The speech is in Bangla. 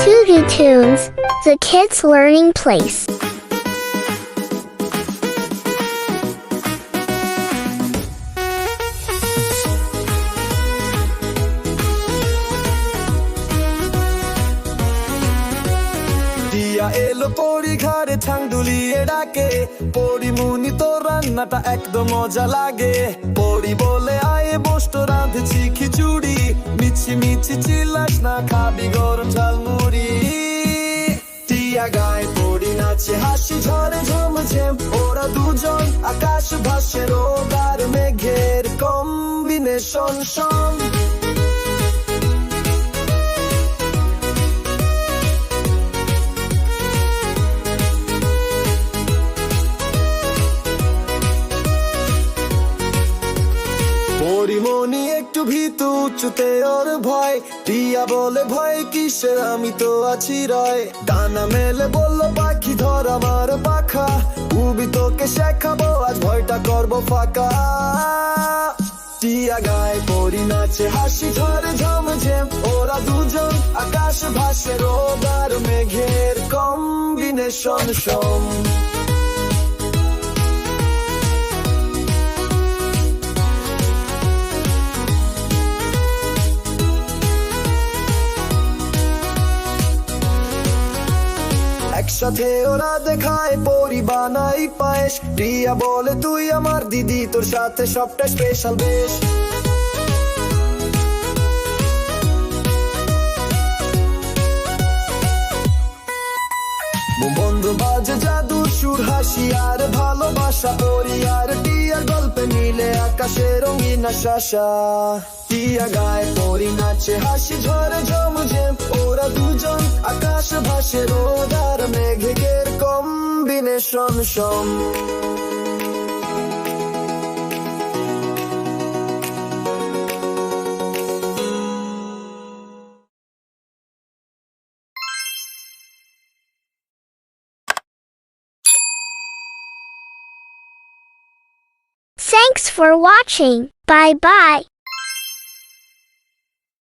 Tutu Tunes, the kids' learning place. টিয়া এলো পরি ঘরে ঠাং দুলিয়ে ডাকে, পরিমুনি তো রান্নাটা একদম মজা লাগে। পরি বলে আয়ে বসতো রাঁধেছি খিচুড়ি, মিছি মিছি চিল্লাস না খাবি গরম ঝালমুড়ি। টিয়া গায়ে পরি নাচে হাসি ঝরে ঝমঝম, ওরা দুজন আকাশ ভাসে রোদ আর মেঘের কম্বিনেশন সম। পরিমণি একটু ভীতু, উঁচুতে ওর ভয়। টিয়া বলে ভয় কিসের, আমি তো আছি রয়। ডানা মেলে বলল পাখি ধর আমার পাখা, উবি তোকে শেখাবো আজ ভয়টা করবো ফাঁকা। টিয়া গায়ে পরি নাচে হাসি ঝরে ঝমঝম, ওরা দুজন আকাশ ভাসে রোদ আর মেঘের কম্বিনেশন সম। একসাথে ওরা দেখায় পরি বানাই পায়েস। টিয়া বলে তুই আমার দিদি, তোর সাথে সবটা স্পেশাল বেশ। বন্ধ বাজে জাদুর সুর, হাসি আর ভালোবাসা। পরি আর টিয়ার গল্পে মিলে আকাশে রঙিন আশা। টিয়া গায়ে পরি নাচে হাসি ঝরে ঝমঝম, ওরা দুজন আকাশ ভাসে রোদ আর মেঘের কম্বিনেশন সম। Thanks for watching. Bye bye.